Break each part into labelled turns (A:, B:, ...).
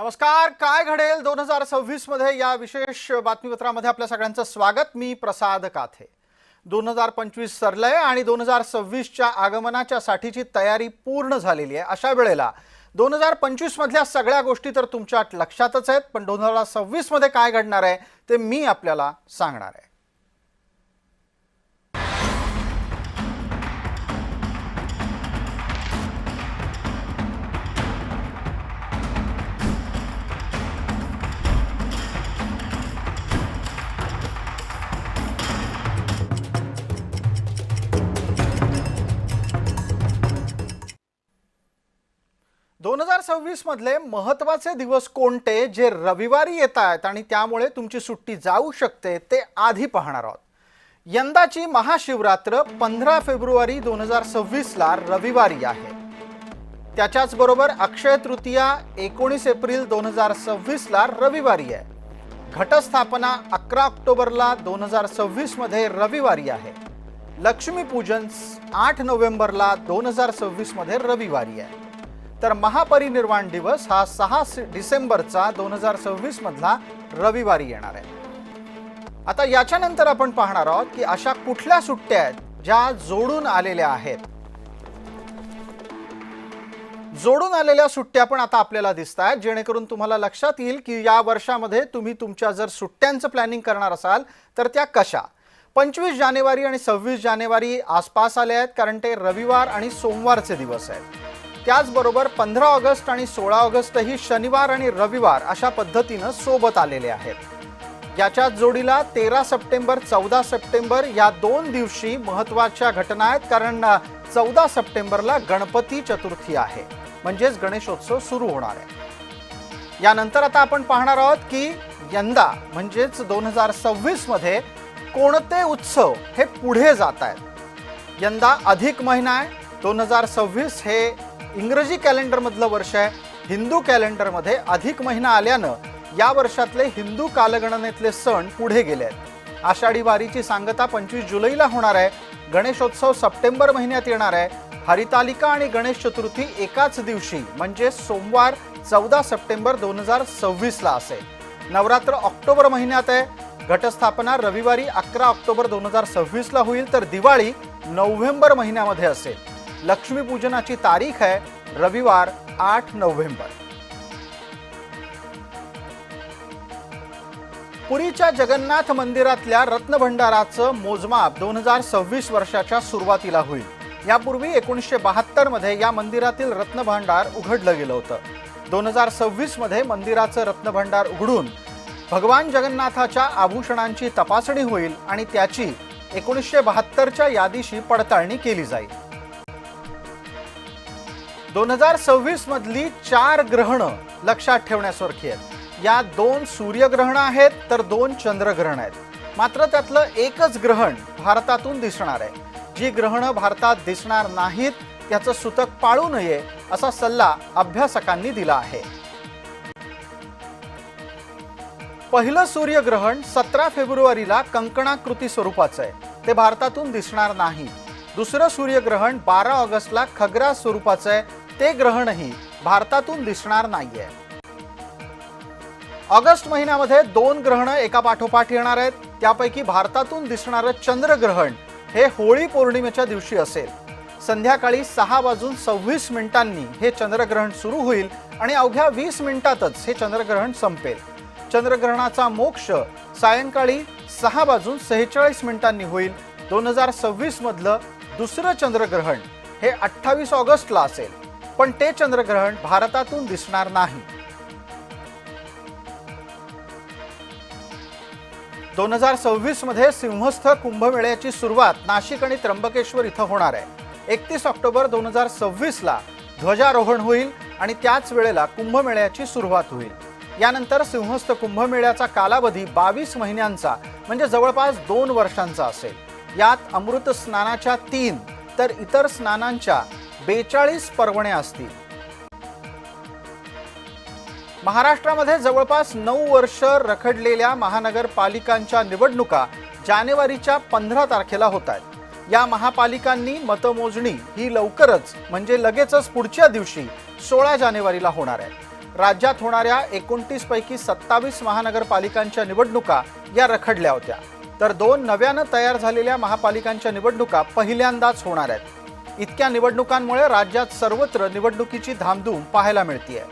A: नमस्कार. काय घडेल 2026 मध्ये या विशेष बातमीपत्रामध्ये आपल्या सगळ्यांचं स्वागत. मी प्रसाद काथे. 2025 सरलंय आणि 2026च्या आगमनाच्या साठीची तयारी पूर्ण झालेली आहे. अशा वेळेला 2025 मधल्या सगळ्या गोष्टी तर तुमच्या लक्षातच आहेत, पण 2026 मध्ये काय घडणार आहे ते मी आपल्याला सांगणार आहे. दोन 2026 मधले महत्त्वाचे दिवस कोणते जे रविवारी येत आहेत आणि त्यामुळे तुमची सुट्टी जाऊ शकते ते आधी पाहणार आहोत. यंदाची महाशिवरात्र 15 फेब्रुवारी 2026 ला रविवारी आहे. त्याच्याच बरोबर अक्षय तृतीया 19 एप्रिल 2026 ला रविवारी आहे. घटस्थापना 11 ऑक्टोबरला 2026 मध्ये रविवारी आहे. लक्ष्मीपूजन 8 नोव्हेंबरला 2026 मध्ये रविवारी आहे. तर महापरिनिर्वाण दिवस हा 6 डिसेंबरचा 2026 मधला रविवारी येणार आहे. आता याच्यानंतर आपण पाहणार आहोत की अशा कुठल्या सुट्ट्या आहेत ज्या जोडून आलेल्या आहेत. जोडून आलेल्या सुट्ट्या पण आता आपल्याला दिसतात, जेणेकरून तुम्हाला लक्षात येईल की या वर्षामध्ये तुम्ही तुमच्या जर सुट्ट्यांचं प्लॅनिंग करणार असाल तर त्या कशा. 25 जानेवारी आणि 26 जानेवारी आसपास आले आहेत, कारण ते रविवार आणि सोमवारचे दिवस आहेत. त्याचबरोबर 15 ऑगस्ट आणि 16 ऑगस्ट ही शनिवार आणि रविवार अशा पद्धतीनं सोबत आलेले आहेत. याच्या जोडीला 13 सप्टेंबर 14 सप्टेंबर या दोन दिवशी महत्त्वाच्या घटना आहेत, कारण 14 सप्टेंबरला गणपती चतुर्थी आहे, म्हणजेच गणेशोत्सव सुरू होणार आहे. यानंतर आता आपण पाहणार आहोत की यंदा म्हणजेच 2026 मध्ये कोणते उत्सव हे पुढे जात आहेत. यंदा अधिक महिना आहे. 2026 हे इंग्रजी कॅलेंडर मधलं वर्ष आहे. हिंदू कॅलेंडरमध्ये अधिक महिना आल्यानं या वर्षातले हिंदू कालगणनेतले सण पुढे गेले आहेत. आषाढी वारीची सांगता 25 जुलैला होणार आहे. गणेशोत्सव सप्टेंबर महिन्यात येणार आहे. हरितालिका आणि गणेश चतुर्थी एकाच दिवशी म्हणजे सोमवार 14 सप्टेंबर 2026 ला असेल. नवरात्र ऑक्टोबर महिन्यात आहे. घटस्थापना रविवारी 11 ऑक्टोबर 2026 ला होईल, तर दिवाळी नोव्हेंबर महिन्यामध्ये असेल. लक्ष्मीपूजनाची तारीख आहे रविवार 8 नोव्हेंबर. पुरीच्या जगन्नाथ मंदिरातल्या रत्नभंडाराचं मोजमाप 2026 वर्षाच्या सुरुवातीला होईल. यापूर्वी 1972 मध्ये या मंदिरातील रत्नभांडार उघडलं गेलं होतं. 2026 मध्ये मंदिराचं रत्नभांडार उघडून भगवान जगन्नाथाच्या आभूषणांची तपासणी होईल आणि त्याची 1972च्या यादीशी पडताळणी केली जाईल. 2026 मधली 4 ग्रहणं लक्षात ठेवण्यासारखी आहेत. या 2 सूर्यग्रहण आहेत तर 2 चंद्रग्रहण आहेत. मात्र त्यातलं एकच ग्रहण भारतातून दिसणार आहे. जी ग्रहणं भारतात दिसणार नाहीत त्याचं सूतक पाळू नये असा सल्ला अभ्यासकांनी दिला आहे. पहिलं सूर्यग्रहण 17 फेब्रुवारीला कंकणाकृती स्वरूपाचं आहे. ते भारतातून दिसणार नाही. दुसरं सूर्यग्रहण 12 ऑगस्टला खग्रा स्वरूपाचं आहे. ते ग्रहणही भारतातून दिसणार नाहीये. ऑगस्ट महिन्यामध्ये 2 ग्रहणं एका पाठोपाठ येणार आहेत. त्यापैकी भारतातून दिसणारं चंद्रग्रहण हे होळी पौर्णिमेच्या दिवशी असेल. संध्याकाळी 6:26 हे चंद्रग्रहण सुरू होईल आणि अवघ्या 20 मिनिटातच हे चंद्रग्रहण संपेल. चंद्रग्रहणाचा मोक्ष सायंकाळी 6:46 होईल. 2026 मधलं दुसरं चंद्रग्रहण हे 28 ऑगस्टला असेल, पण ते चंद्रग्रहण भारतातून दिसणार नाही. 2026 मध्ये सिंहस्थ कुंभमेळ्याची सुरुवात नाशिक आणि त्र्यंबकेश्वर इथं होणार आहे. 31 ऑक्टोबर 2026 ला ध्वजारोहण होईल आणि त्याच वेळेला कुंभमेळ्याची सुरुवात होईल. यानंतर सिंहस्थ कुंभमेळ्याचा कालावधी 22 महिन्यांचा म्हणजे जवळपास 2 वर्षांचा असेल. यात अमृत स्नानाच्या 3 तर इतर स्नानांच्या 42 पर्वण्या असतील. महाराष्ट्रामध्ये जवळपास 9 वर्ष रखडलेल्या महानगरपालिकांच्या निवडणुका जानेवारीच्या 15 तारखेला होत आहेत. या महापालिकांनी मतमोजणी ही लवकरच म्हणजे लगेचच पुढच्या दिवशी 16 जानेवारीला होणार आहे. राज्यात होणाऱ्या 29 पैकी 27 महानगरपालिकांच्या निवडणुका या रखडल्या होत्या, तर 2 नव्यानं तयार झालेल्या महापालिकांच्या निवडणुका पहिल्यांदाच होणार आहेत. इतक्या निवडणुकांमुळे राज्यात सर्वत्र निवडणुकीची धामधूम पाहायला मिळतेय.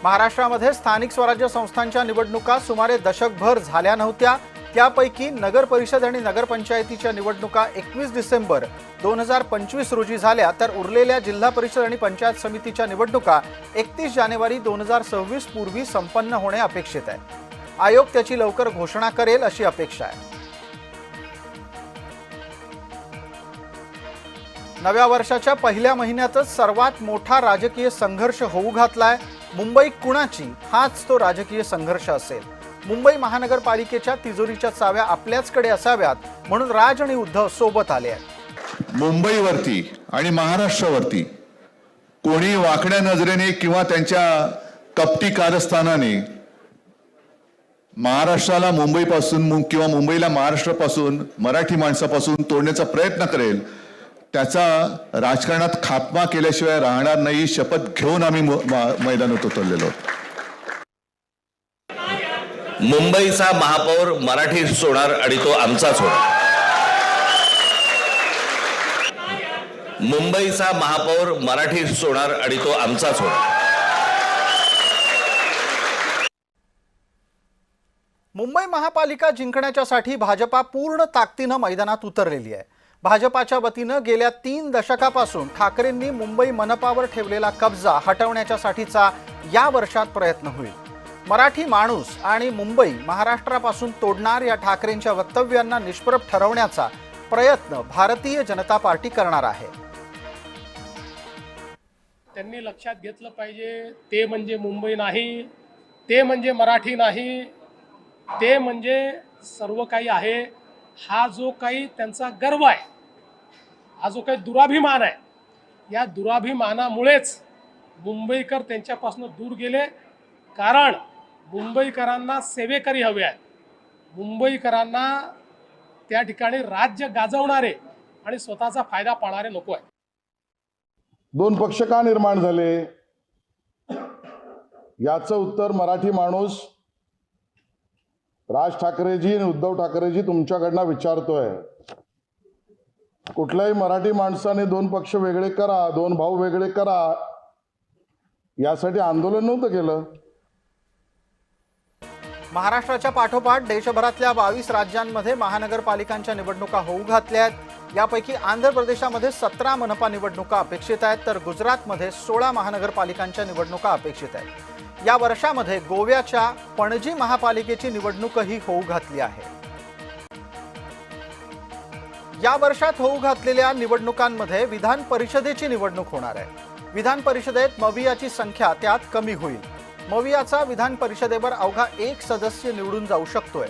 A: महाराष्ट्रामध्ये स्थानिक स्वराज्य संस्थांच्या निवडणुका सुमारे दशकभर झाल्या नव्हत्या. त्यापैकी नगर परिषद आणि नगरपंचायतीच्या निवडणुका 21 डिसेंबर 2025 रोजी झाल्या, तर उरलेल्या जिल्हा परिषद आणि पंचायत समितीच्या निवडणुका 31 जानेवारी 2026 पूर्वी संपन्न होणे अपेक्षित आहे. आयोग त्याची लवकर घोषणा करेल अशी अपेक्षा आहे. नव्या वर्षाच्या पहिल्या महिन्यातच सर्वात मोठा राजकीय संघर्ष होऊ घातलाय. मुंबई कुणाची, हाच तो राजकीय संघर्ष असेल. मुंबई महानगरपालिकेच्या तिजोरीच्या चाव्या आपल्याचकडे असाव्यात म्हणून राज आणि उद्धव सोबत आले आहेत.
B: मुंबईवरती आणि महाराष्ट्रावरती कोणी वाकड्या नजरेने किंवा त्यांच्या कपटी कारस्थानाने महाराष्ट्राला मुंबईपासून किंवा मुंबईला महाराष्ट्रापासून, मराठी माणसापासून तोडण्याचा प्रयत्न करेल, त्याचा राजकारणात खात्मा केल्याशिवाय राहणार नाही. शपथ घेऊन आम्ही मैदानात उतरलेलो.
C: मुंबईचा महापौर मराठीच होणार आणि तो आमचाच होणार. मुंबईचा महापौर मराठीच होणार आणि तो आमचाच होणार.
A: मुंबई महापालिका जिंकण्याच्यासाठी भाजपा पूर्ण ताकदीनं मैदानात उतरलेली आहे. भाजपाच्या वतीनं गेल्या 3 दशकापासून ठाकरेंनी मुंबई मनपावर ठेवलेला कब्जा हटवण्याच्यासाठीचा या वर्षात प्रयत्न होईल. मराठी माणूस आणि मुंबई महाराष्ट्रापासून तोडणार या ठाकरेंच्या वक्तव्यांना निष्प्रभ ठरवण्याचा प्रयत्न भारतीय जनता पार्टी करणार आहे.
D: त्यांनी लक्षात घेतलं पाहिजे, ते म्हणजे मुंबई नाही, ते म्हणजे मराठी नाही, ते म्हणजे सर्व काही आहे. हा जो काही त्यांचा गर्व आहे, हा जो काही दुराभिमान आहे, या दुराभिमानामुळेच मुंबईकर त्यांच्यापासून दूर गेले. कारण मुंबईकरांना सेवेकरी हवे आहेत. मुंबईकरांना त्या ठिकाणी राज्य गाजवणारे आणि स्वतःचा फायदा पाहणारे नको आहे.
E: 2 पक्ष का निर्माण झाले याचं उत्तर मराठी माणूस राज ठाकरेजी आणि उद्धव ठाकरेजी तुमच्याकडनं विचारतोय. कुठल्याही मराठी माणसाने 2 पक्ष वेगळे करा, 2 भाऊ वेगळे करा, यासाठी आंदोलन नव्हतं केलं.
A: महाराष्ट्राच्या पाठोपाठ देशभरातल्या 22 राज्यांमध्ये महानगरपालिकांच्या निवडणुका होऊ घातल्या आहेत. यापैकी आंध्र प्रदेशामध्ये 17 मनपा निवडणुका अपेक्षित आहेत, तर गुजरातमध्ये 16 महानगरपालिकांच्या निवडणुका अपेक्षित आहेत. या वर्षामध्ये गोव्याच्या पणजी महापालिकेची निवडणूकही होऊ घातली आहे. या वर्षात होऊ घातलेल्या निवडणुकांमध्ये विधान परिषदेची निवडणूक होणार आहे. विधान परिषदेत मवियाची संख्या त्यात कमी होईल. मवियाचा विधान परिषदेवर अवघा 1 सदस्य निवडून जाऊ शकतोय.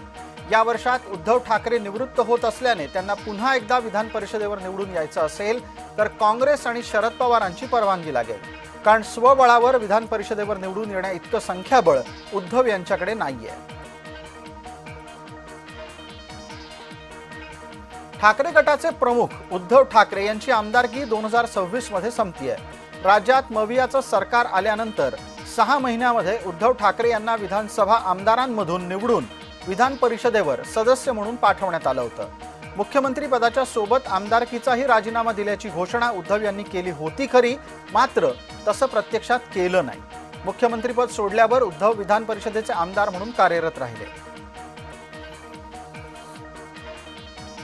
A: या वर्षात उद्धव ठाकरे निवृत्त होत असल्याने त्यांना पुन्हा एकदा विधान परिषदेवर निवडून यायचं असेल तर काँग्रेस आणि शरद पवारांची परवानगी लागेल. कारण स्वबळावर विधान परिषदेवर निवडून येण्या इतकं संख्याबळ उद्धव यांच्याकडे नाहीये. ठाकरे गटाचे प्रमुख उद्धव ठाकरे यांची आमदारकी 2026 मध्ये संपतीये. राज्यात मवियाचं सरकार आल्यानंतर 6 महिन्यामध्ये उद्धव ठाकरे यांना विधानसभा आमदारांमधून निवडून विधान परिषदेवर सदस्य म्हणून पाठवण्यात आलं होतं. मुख्यमंत्री पदाच्या सोबत आमदारकीचाही राजीनामा दिल्याची घोषणा उद्धव यांनी केली होती खरी, मात्र तसं प्रत्यक्षात केलं नाही. मुख्यमंत्रीपद सोडल्यावर उद्धव विधान परिषदेचे आमदार म्हणून कार्यरत राहिले.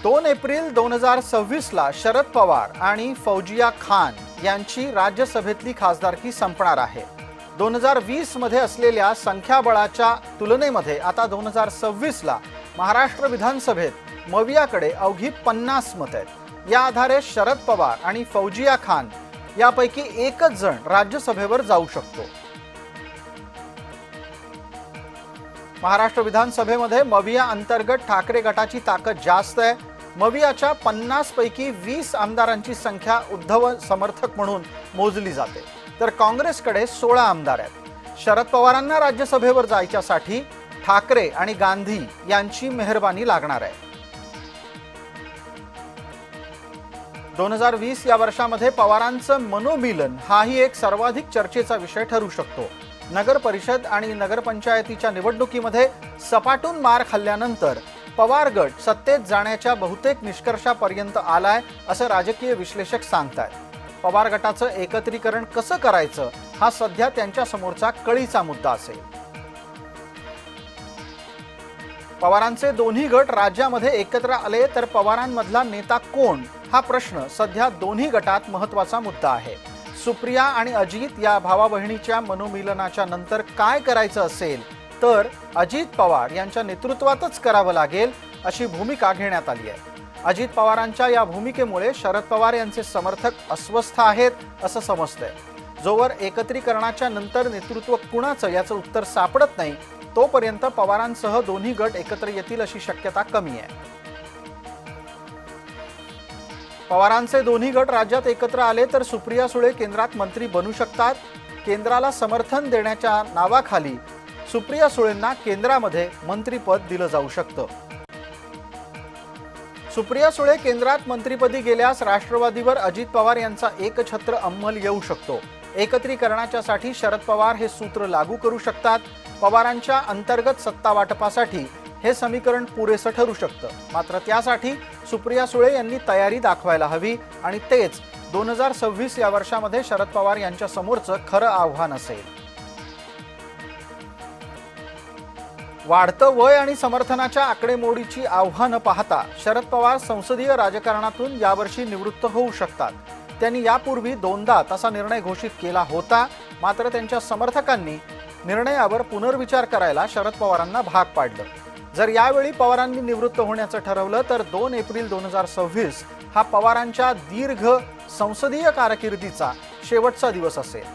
A: 2 एप्रिल 2026 ला शरद पवार आणि फौजिया खान यांची राज्यसभेतली खासदारकी संपणार आहे. 2020 मध्ये असलेल्या संख्याबळाच्या तुलनेमध्ये आता 2026 ला महाराष्ट्र विधानसभेत मवियाकडे अवघी 50 मतं आहेत. या आधारे शरद पवार आणि फौजिया खान यापैकी एकच जण राज्यसभेवर जाऊ शकतो. महाराष्ट्र विधानसभेमध्ये मविया अंतर्गत ठाकरे गटाची ताकद जास्त आहे. मवियाच्या 50 पैकी 20 आमदारांची संख्या उद्धव समर्थक म्हणून मोजली जाते, तर काँग्रेसकडे 16 आमदार आहेत. शरद पवारांना राज्यसभेवर जायच्यासाठी ठाकरे आणि गांधी यांची मेहरबानी लागणार आहे. 2020 या वर्षामध्ये पवारांचं मनोमिलन हाही एक सर्वाधिक चर्चेचा विषय ठरू शकतो. नगर परिषद आणि नगरपंचायतीच्या निवडणुकीमध्ये सपाटून मार खाल्ल्यानंतर पवार गट सत्तेत जाण्याच्या बहुतेक निष्कर्षापर्यंत आलाय असं राजकीय विश्लेषक सांगतात. पवार गटाचं एकत्रीकरण कसं करायचं हा सध्या त्यांच्या समोरचा कळीचा मुद्दा असेल. पवारांचे दोन्ही गट राज्यामध्ये एकत्र आले तर पवारांमधला नेता कोण हा प्रश्न सध्या दोन्ही गटात महत्त्वाचा मुद्दा आहे. सुप्रिया आणि अजित या भावा बहिणीच्या मनोमिलनाच्या नंतर काय करायचं असेल तर अजित पवार यांच्या नेतृत्वातच करावं लागेल अशी भूमिका घेण्यात आली आहे. अजित पवारांच्या या भूमिकेमुळे शरद पवार यांचे समर्थक अस्वस्थ आहेत असं समजतंय. जोवर एकत्रीकरणाच्या नंतर नेतृत्व कुणाचं याचं उत्तर सापडत नाही तोपर्यंत पवारांसह दोन्ही गट एकत्र येतील अशी शक्यता कमी आहे. पवारांचे दोन्ही गट राज्यात एकत्र आले तर सुप्रिया सुळे केंद्रात मंत्री बनू शकतात. केंद्राला समर्थन देण्याच्या नावाखाली सुप्रिया सुळेंना केंद्रामध्ये मंत्रीपद दिलं जाऊ शकतं. सुप्रिया सुळे केंद्रात मंत्रीपदी गेल्यास राष्ट्रवादीवर अजित पवार यांचा एकछत्र अंमल येऊ शकतो. एकत्रीकरणाच्यासाठी शरद पवार हे सूत्र लागू करू शकतात. पवारांच्या अंतर्गत सत्ता वाटपासाठी हे समीकरण पुरेसं ठरू शकतं. मात्र त्यासाठी सुप्रिया सुळे यांनी तयारी दाखवायला हवी आणि तेच 2026 या वर्षामध्ये शरद पवार यांच्या समोरचं खरं आव्हान असेल. वाढतं वय आणि समर्थनाच्या आकडेमोडीची आव्हानं पाहता शरद पवार संसदीय राजकारणातून यावर्षी निवृत्त होऊ शकतात. त्यांनी यापूर्वी 2दा तसा निर्णय घोषित केला होता. मात्र त्यांच्या समर्थकांनी निर्णयावर पुनर्विचार करायला शरद पवारांना भाग पाडलं. जर यावेळी पवारांनी निवृत्त होण्याचं ठरवलं तर 2 एप्रिल 2026 हा पवारांच्या दीर्घ संसदीय कारकिर्दीचा शेवटचा दिवस असेल.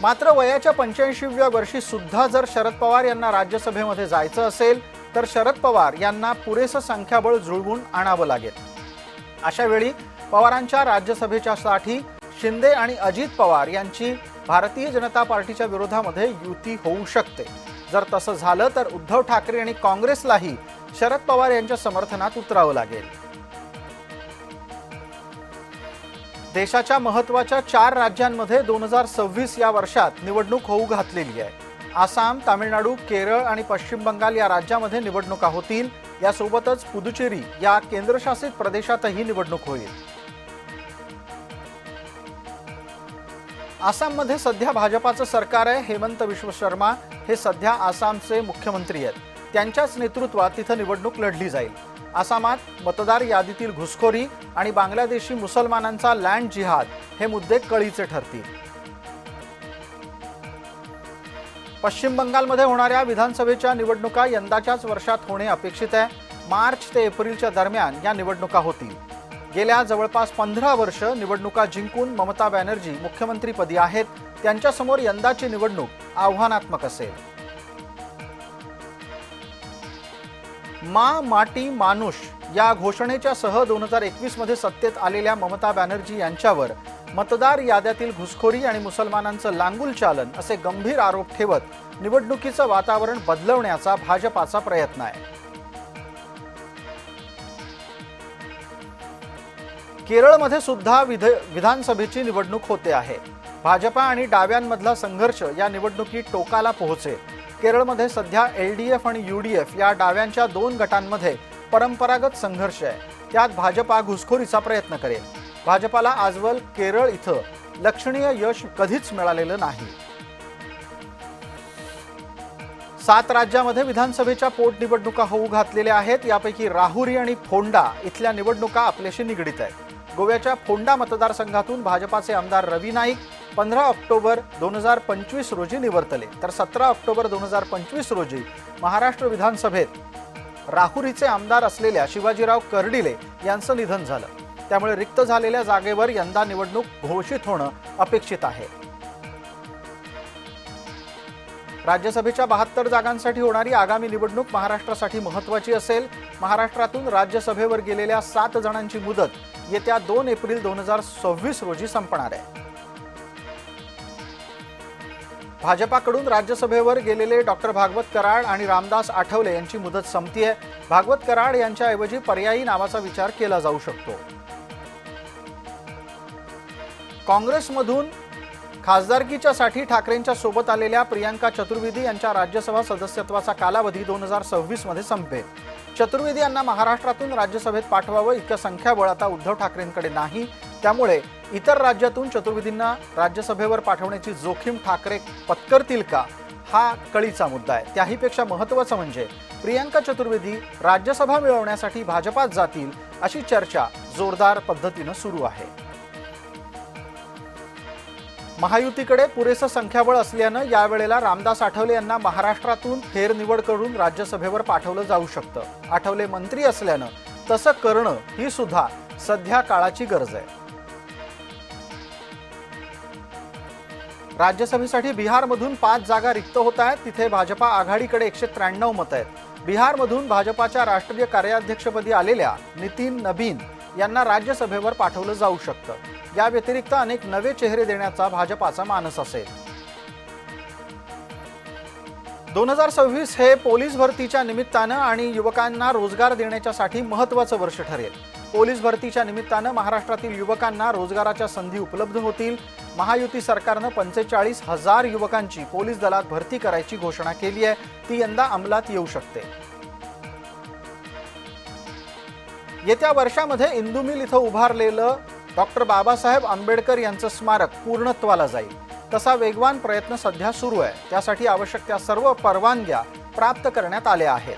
A: मात्र वयाच्या 85व्या वर्षी सुद्धा जर शरद पवार यांना राज्यसभेमध्ये जायचं असेल तर शरद पवार यांना पुरेसं संख्याबळ जुळवून आणावं लागेल. अशा वेळी पवारांच्या राज्यसभेच्यासाठी शिंदे आणि अजित पवार यांची भारतीय जनता पार्टीच्या विरोधामध्ये युती होऊ शकते. जर तसं झालं तर उद्धव ठाकरे आणि काँग्रेसलाही शरद पवार यांच्या समर्थनात उतरावं लागेल. देशाच्या महत्त्वाच्या 4 राज्यांमध्ये 2026 या वर्षात निवडणूक होऊ घातलेली आहे. आसाम, तामिळनाडू, केरळ आणि पश्चिम बंगाल या राज्यामध्ये निवडणुका होतील. यासोबतच पुदुचेरी या केंद्रशासित प्रदेशातही निवडणूक होईल. आसाममध्ये सध्या भाजपाचं सरकार आहे. हेमंत बिश्व शर्मा हे सध्या आसामचे मुख्यमंत्री आहेत. त्यांच्याच नेतृत्वात तिथं निवडणूक लढली जाईल. आसामात मतदार यादीतील घुसखोरी आणि बांगलादेशी मुसलमानांचा लँड जिहाद हे मुद्दे कळीचे ठरतील. पश्चिम बंगालमध्ये होणाऱ्या विधानसभेच्या निवडणुका यंदाच्याच वर्षात होणे अपेक्षित आहे. मार्च ते एप्रिलच्या दरम्यान या निवडणुका होतील. गेल्या जवळपास 15 वर्ष निवडणुका जिंकून ममता बॅनर्जी मुख्यमंत्रीपदी आहेत. त्यांच्यासमोर यंदाची निवडणूक आव्हानात्मक असेल. मा माटी मानुष या घोषणेच्या सह 2021 मध्ये सत्तेत आलेल्या ममता बॅनर्जी यांच्यावर मतदार याद्यातील घुसखोरी आणि मुसलमानांचं लांगुल चालन असे गंभीर आरोप ठेवत निवडणुकीचं वातावरण बदलवण्याचा भाजपाचा प्रयत्न आहे. केरळमध्ये सुद्धा विधानसभेची निवडणूक होते आहे. भाजपा आणि डाव्यांमधला संघर्ष या निवडणुकीत टोकाला पोहोचेल. केरळमध्ये सध्या LDF आणि UDF या डाव्यांच्या 2 गटांमध्ये परंपरागत संघर्ष आहे. त्यात भाजपा घुसखोरीचा प्रयत्न करेल. भाजपाला आजवर केरळ इथं लक्षणीय यश कधीच मिळालेलं नाही. 7 राज्यामध्ये विधानसभेच्या पोटनिवडणुका होऊ घातलेल्या आहेत. यापैकी राहुरी आणि फोंडा इथल्या निवडणुका आपल्याशी निगडीत आहेत. गोव्याच्या फोंडा मतदारसंघातून भाजपाचे आमदार रवी नाईक 15 ऑक्टोबर 2025 रोजी निवर्तले. तर 17 ऑक्टोबर 2025 रोजी महाराष्ट्र विधानसभेत राहुरीचे आमदार असलेल्या शिवाजीराव कर्डिले यांचं निधन झालं. त्यामुळे रिक्त झालेल्या जागेवर यंदा निवडणूक घोषित होणं अपेक्षित आहे. राज्यसभेच्या 72 जागांसाठी होणारी आगामी निवडणूक महाराष्ट्रासाठी महत्त्वाची असेल. महाराष्ट्रातून राज्यसभेवर गेलेल्या 7 जणांची मुदत येत्या 2 एप्रिल 2026 रोजी संपणार आहे. भाजपाकडून राज्यसभेवर गेलेले डॉक्टर भागवत कराड आणि रामदास आठवले यांची मुदत संपतीये. भागवत कराड यांच्याऐवजी पर्यायी नावाचा विचार केला जाऊ शकतो. काँग्रेसमधून खासदारकीच्यासाठी ठाकरेंच्या सोबत आलेल्या प्रियांका चतुर्वेदी यांच्या राज्यसभा सदस्यत्वाचा कालावधी 2026 मध्ये संपेल. चतुर्वेदी यांना महाराष्ट्रातून राज्यसभेत पाठवावं इतकं संख्याबळ आता उद्धव ठाकरेंकडे नाही. त्यामुळे इतर राज्यातून चतुर्वेदींना राज्यसभेवर पाठवण्याची जोखीम ठाकरे पत्करतील का, हा कळीचा मुद्दा आहे. त्याहीपेक्षा महत्त्वाचं म्हणजे प्रियांका चतुर्वेदी राज्यसभा मिळवण्यासाठी भाजपात जातील अशी चर्चा जोरदार पद्धतीनं सुरू आहे. महायुतीकडे पुरेसं संख्याबळ असल्यानं यावेळेला रामदास आठवले यांना महाराष्ट्रातून फेरनिवड करून राज्यसभेवर पाठवलं जाऊ शकतं. आठवले मंत्री असल्यानं तसं करणं ही सुद्धा सध्या काळाची गरज आहे. राज्यसभेसाठी बिहारमधून 5 जागा रिक्त होत आहेत. तिथे भाजपा आघाडीकडे 193 मतं आहेत. बिहारमधून भाजपाच्या राष्ट्रीय कार्याध्यक्षपदी आलेल्या नितीन नबीन यांना राज्यसभेवर पाठवलं जाऊ शकतं. या व्यतिरिक्त अनेक नवे चेहरे देण्याचा भाजपाचा मानस असेल. 2026 हे पोलीस भरतीच्या निमित्तानं आणि युवकांना रोजगार देण्यासाठी महत्त्वाचं वर्ष ठरेल. पोलीस भरतीच्या निमित्तानं महाराष्ट्रातील युवकांना रोजगाराच्या संधी उपलब्ध होतील. महायुती सरकारनं 45,000 युवकांची पोलीस दलात भरती करायची घोषणा केली आहे. ती यंदा अंमलात येऊ शकते. येत्या वर्षामध्ये इंदुमिल इथं उभारलेलं डॉक्टर बाबासाहेब आंबेडकर यांचं स्मारक पूर्णत्वाला जाईल. तसा वेगवान प्रयत्न सध्या सुरू आहे. त्यासाठी आवश्यक त्या सर्व परवानग्या प्राप्त करण्यात आल्या आहेत.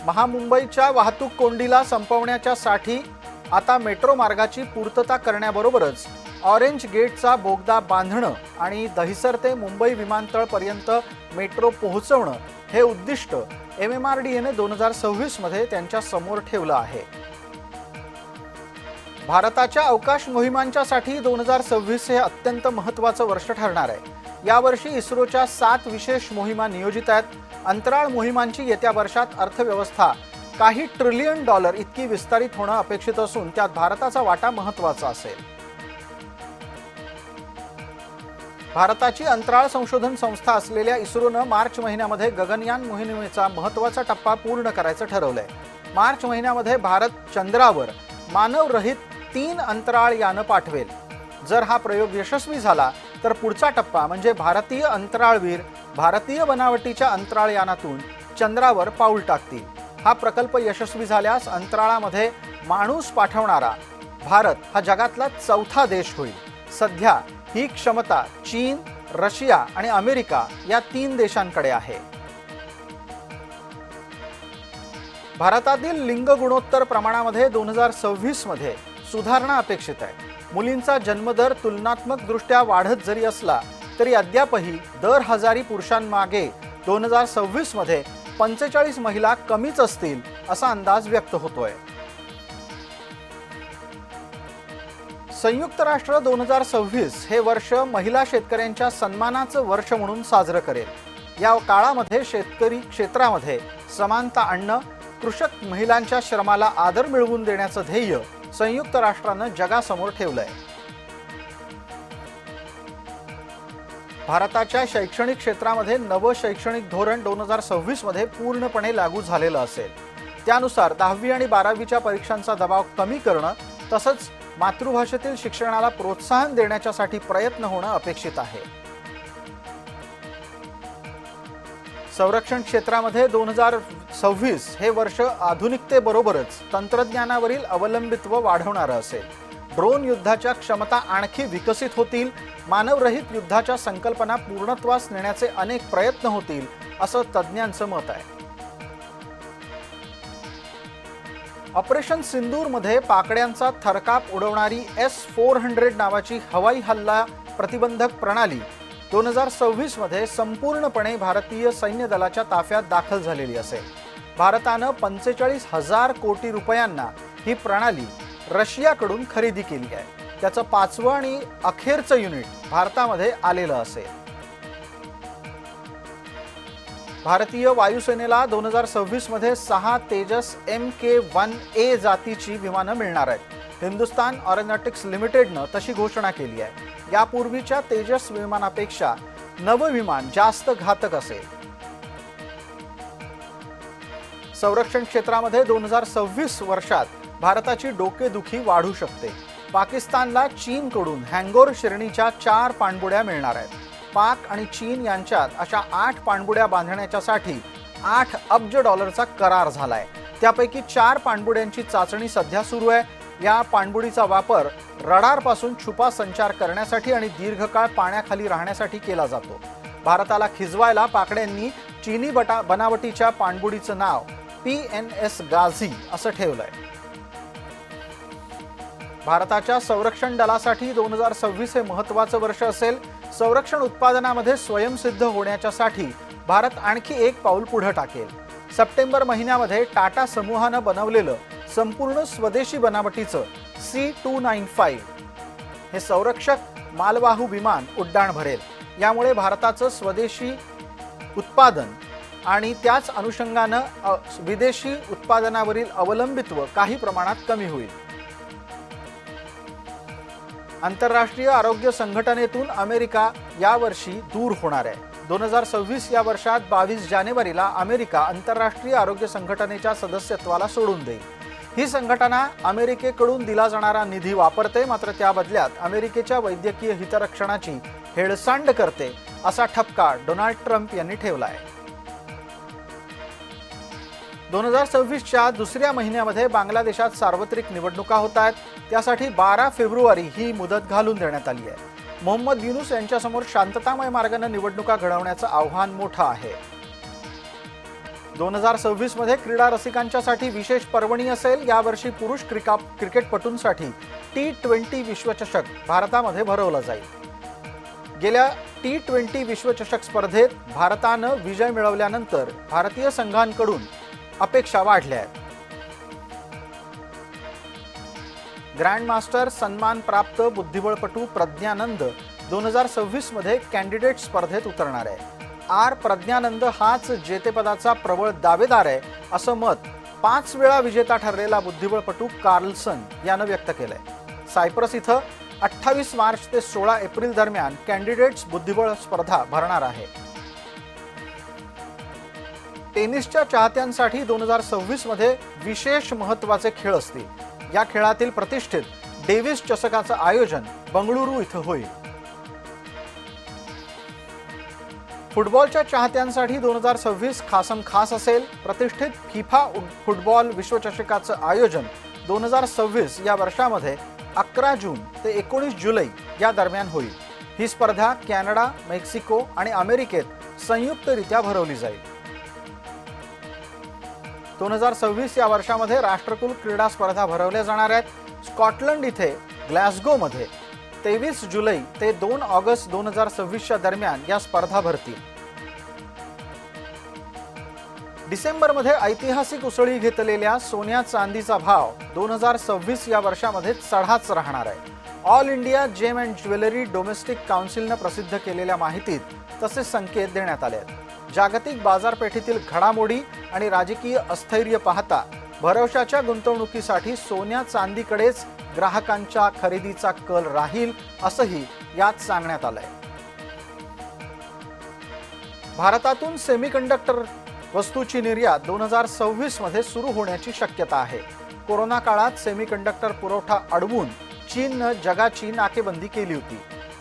A: महामुंबईच्या वाहतूक कोंडीला संपवण्याच्यासाठी आता मेट्रो मार्गाची पूर्तता करण्याबरोबरच ऑरेंज गेटचा बोगदा बांधणं आणि दहिसर ते मुंबई विमानतळपर्यंत मेट्रो पोहोचवणं हे उद्दिष्ट MMRDAने 2026 मध्ये त्यांच्या समोर ठेवलं आहे. भारताच्या अवकाश मोहिमांच्यासाठी 2026 हे अत्यंत महत्त्वाचं वर्ष ठरणार आहे. यावर्षी इस्रोच्या 7 विशेष मोहिमा नियोजित आहेत. अंतराळ मोहिमांची येत्या वर्षात अर्थव्यवस्था काही ट्रिलियन डॉलर इतकी विस्तारित होणं अपेक्षित असून त्यात भारताचा वाटा महत्त्वाचा असेल. भारताची अंतराळ संशोधन संस्था असलेल्या इस्रोनं मार्च महिन्यामध्ये गगनयान मोहिमेचा महत्त्वाचा टप्पा पूर्ण करायचं ठरवलंय. मार्च महिन्यामध्ये भारत चंद्रावर मानवरहित 3 अंतराळ यानं पाठवेल. जर हा प्रयोग यशस्वी झाला तर पुढचा टप्पा म्हणजे भारतीय अंतराळवीर भारतीय बनावटीच्या अंतराळ यानातून चंद्रावर पाऊल टाकतील. हा प्रकल्प यशस्वी झाल्यास अंतराळामध्ये माणूस पाठवणारा भारत हा जगातला 4था देश होईल. सध्या ही क्षमता चीन, रशिया आणि अमेरिका या 3 देशांकडे आहे. भारतातील लिंग गुणोत्तर प्रमाणामध्ये 2026 मध्ये सुधारणा अपेक्षित आहे. मुलींचा जन्मदर तुलनात्मकदृष्ट्या वाढत जरी असला तरी अद्यापही दर 1000 पुरुषांमागे 2026 मध्ये 45 महिला कमीच असतील असा अंदाज व्यक्त होतोय. संयुक्त राष्ट्र 2026 हे वर्ष महिला शेतकऱ्यांच्या सन्मानाचं वर्ष म्हणून साजरं करेल. या काळामध्ये शेतकरी क्षेत्रामध्ये समानता आणणं, कृषक महिलांच्या श्रमाला आदर मिळवून देण्याचं ध्येय संयुक्त राष्ट्रानं जगासमोर ठेवलंय. भारताच्या शैक्षणिक क्षेत्रामध्ये नवं शैक्षणिक धोरण 2026 मध्ये पूर्णपणे लागू झालेलं असेल. त्यानुसार 10वी आणि 12वीच्या परीक्षांचा दबाव कमी करणं तसंच मातृभाषेतील शिक्षणाला प्रोत्साहन देण्यासाठी प्रयत्न होणं अपेक्षित आहे. संरक्षण क्षेत्रामध्ये 2026 हे वर्ष आधुनिकतेबरोबरच तंत्रज्ञानावरील अवलंबित्व वाढवणारं असेल. ड्रोन युद्धाच्या क्षमता आणखी विकसित होतील. मानवरहित युद्धाच्या संकल्पना पूर्णत्वास नेण्याचे अनेक प्रयत्न होतील असं तज्ज्ञांचं मत आहे. ऑपरेशन सिंदूरमध्ये पाकड्यांचा थरकाप उडवणारी S-400 नावाची हवाई हल्ला प्रतिबंधक प्रणाली 2026 मध्ये संपूर्णपणे भारतीय सैन्य दलाच्या ताफ्यात दाखल झालेली असेल. भारतानं 45,000 कोटी रुपयांना ही प्रणाली रशियाकडून खरेदी केली आहे. त्याचं 5वं आणि अखेरचं युनिट भारतामध्ये आलेलं असेल. भारतीय वायुसेनेला 2026 मध्ये 6 तेजस MK-1A जातीची विमानं मिळणार आहेत. हिंदुस्तान एरोनॉटिक्स लिमिटेडनं तशी घोषणा केली आहे. यापूर्वीच्या तेजस विमानापेक्षा नवं विमान जास्त घातक असेल. संरक्षण क्षेत्रामध्ये 2026 वर्षात भारताची डोकेदुखी वाढू शकते. पाकिस्तानला चीनकडून हँगोर श्रेणीच्या 4 पाणबुड्या मिळणार आहेत. पाक आणि चीन यांच्यात अशा 8 पाणबुड्या बांधण्याच्यासाठी $8 अब्ज करार झालाय. त्यापैकी 4 पाणबुड्यांची चाचणी सध्या सुरू आहे. या पाणबुडीचा वापर रडारपासून छुपा संचार करण्यासाठी आणि दीर्घकाळ पाण्याखाली राहण्यासाठी केला जातो. भारताला खिजवायला पाकड्यांनी चीनी बनावटीच्या पाणबुडीचं नाव PNS गाझी असं ठेवलंय. भारताच्या संरक्षण दलासाठी 2026 हे महत्त्वाचं वर्ष असेल. संरक्षण उत्पादनामध्ये स्वयंसिद्ध होण्याच्यासाठी भारत आणखी एक पाऊल पुढे टाकेल. सप्टेंबर महिन्यामध्ये टाटा समूहानं बनवलेलं संपूर्ण स्वदेशी बनावटीचं C-295 हे संरक्षक मालवाहू विमान उड्डाण भरेल. यामुळे भारताचं स्वदेशी उत्पादन आणि त्याच अनुषंगानं विदेशी उत्पादनावरील अवलंबित्व काही प्रमाणात कमी होईल. आंतरराष्ट्रीय आरोग्य संघटनेतून अमेरिका यावर्षी दूर होणार आहे. 2026 या वर्षात 22 जानेवारीला अमेरिका आंतरराष्ट्रीय आरोग्य संघटनेच्या सदस्यत्वाला सोडून देईल. ही संघटना अमेरिकेकडून दिला जाणारा निधी वापरते, मात्र त्या बदल्यात अमेरिकेच्या वैद्यकीय हितरक्षणाची हेळसांड करते असा ठपका डोनाल्ड ट्रम्प यांनी ठेवला आहे. 2026च्या दुसऱ्या महिन्यामध्ये बांगलादेशात सार्वत्रिक निवडणुका होत आहेत. त्यासाठी 12 फेब्रुवारी ही मुदत घालून देण्यात आली आहे. मोहम्मद युनूस यांच्यासमोर शांततामय मार्गाने निवडणुका घडवण्याचं आव्हान मोठं आहे. 2026 मध्ये क्रीडा रसिकांच्यासाठी विशेष पर्वणी असेल. यावर्षी पुरुष क्रिकेटपटूंसाठी T20 विश्वचषक भारतामध्ये भरवला जाईल. गेल्या T20 विश्वचषक स्पर्धेत भारतानं विजय मिळवल्यानंतर भारतीय संघांकडून अपेक्षा वाढल्या आहेत. ग्रँडमास्टर सन्मान प्राप्त बुद्धिबळपटू प्रज्ञानंद 2026 मध्ये कॅन्डिडेट स्पर्धेत उतरणार आहे. प्रज्ञानंद हाच जेतेपदाचा प्रबळ दावेदार आहे असं मत 5 वेळा विजेता ठरलेला बुद्धिबळपटू कार्लसन यानं व्यक्त केलंय. सायप्रस इथं 28 मार्च ते 16 एप्रिल दरम्यान कॅन्डिडेट्स बुद्धिबळ स्पर्धा भरणार आहे. टेनिसच्या चाहत्यांसाठी 2026 मध्ये विशेष महत्त्वाचे खेळ असतील. या खेळातील प्रतिष्ठित डेव्हिस चषकाचं आयोजन बंगळुरू इथं होईल. फुटबॉलच्या चाहत्यांसाठी 2026 खासम खास असेल. प्रतिष्ठित फिफा फुटबॉल विश्वचषकाचं आयोजन 2026 या वर्षामध्ये 11 जून ते 19 जुलै या दरम्यान होईल. ही स्पर्धा कॅनडा, मेक्सिको आणि अमेरिकेत संयुक्तरित्या भरवली जाईल. 2026 या वर्षामध्ये राष्ट्रकुल क्रीडा स्पर्धा भरवल्या जाणार आहेत. स्कॉटलंड इथे ग्लासगोमध्ये 23 जुलै ते 2 ऑगस्ट 2026च्या दरम्यान या स्पर्धा भरतील. डिसेंबरमध्ये ऐतिहासिक उसळी घेतलेल्या सोन्या चांदीचा भाव 2026 या वर्षामध्ये चढाच राहणार आहे. All India gem and jewellery domestic काउन्सिलनं प्रसिद्ध केलेल्या माहितीत तसे संकेत देण्यात आले आहेत. जागतिक बाजारपेठेतील घडामोडी आणि राजकीय अस्थैर्य पाहता भरवशाच्या गुंतवणुकीसाठी सोन्या चांदीकडेच ग्राहकांच्या खरेदीचा कल राहील असंही यात सांगण्यात आलंय. भारतातून सेमीकंडक्टर वस्तूची निर्यात 2026 मध्ये सुरू होण्याची शक्यता आहे. कोरोना काळात सेमीकंडक्टर पुरवठा अडवून चीननं जगाची नाकेबंदी केली होती.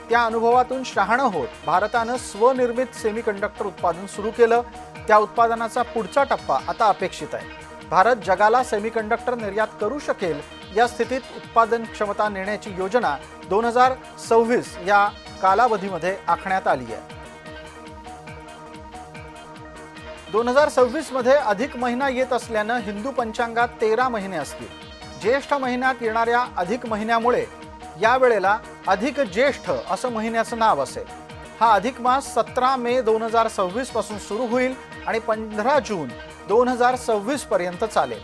A: त्या अनुभवातून शहाणं होत भारतानं स्वनिर्मित सेमीकंडक्टर उत्पादन सुरू केलं. त्या उत्पादनाचा पुढचा टप्पा आता अपेक्षित आहे. भारत जगाला सेमीकंडक्टर निर्यात करू शकेल या स्थितीत उत्पादन क्षमता नेण्याची योजना 2026 या कालावधीमध्ये आखण्यात आली आहे. 2026 मध्ये अधिक महिना येत असल्यानं हिंदू पंचांगात 13 महिने असतील. ज्येष्ठ महिन्यात येणाऱ्या अधिक महिन्यामुळे यावेळेला अधिक ज्येष्ठ असं महिन्याचं नाव असेल. हा अधिक मास 17 मे 2026 पासून सुरू होईल आणि 15 जून 2026 पर्यंत चालेल.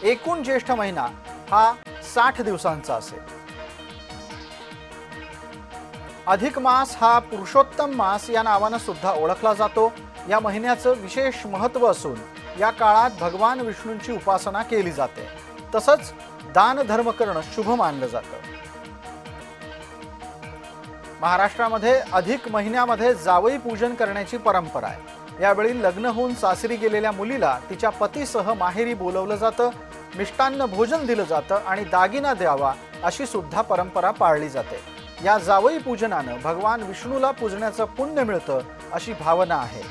A: एकूण ज्येष्ठ महिना हा 60 दिवसांचा असेल. अधिक मास हा पुरुषोत्तम मास या नावानं सुद्धा ओळखला जातो. या महिन्याचं विशेष महत्त्व असून या काळात भगवान विष्णूंची उपासना केली जाते. तसंच दान धर्म करणं शुभ मानलं जातं। महाराष्ट्रामध्ये अधिक महिन्यामध्ये जावई पूजन करण्याची परंपरा आहे। यावेळी लग्न होऊन सासरी गेलेल्या मुलीला तिच्या पतीसह माहेरी बोलवलं जातं, मिष्टान्न भोजन दिलं जातं आणि दागिना द्यावा अशी सुद्धा परंपरा पाळली जाते। या जावई पूजनानं भगवान विष्णूला पूजण्याचं पुण्य मिळतं अशी भावना आहे।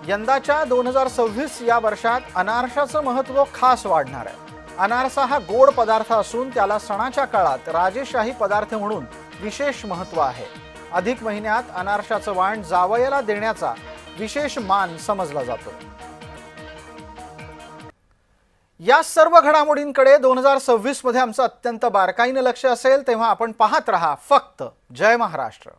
A: यंदाच्या 2026 या वर्षात अनारशाचं महत्त्व खास वाढणार आहे। अनारसा हा गोड पदार्थ असून त्याला सणाच्या काळात राजेशाही पदार्थ म्हणून विशेष महत्त्व आहे। अधिक महिन्यात अनारशाचं वाण जावयाला देण्याचा विशेष मान समजला जातो। या सर्व घडामोडींकडे 2026 मध्ये आमचं अत्यंत बारकाईनं लक्ष असेल, तेव्हा आपण पाहत रहा फक्त जय महाराष्ट्र।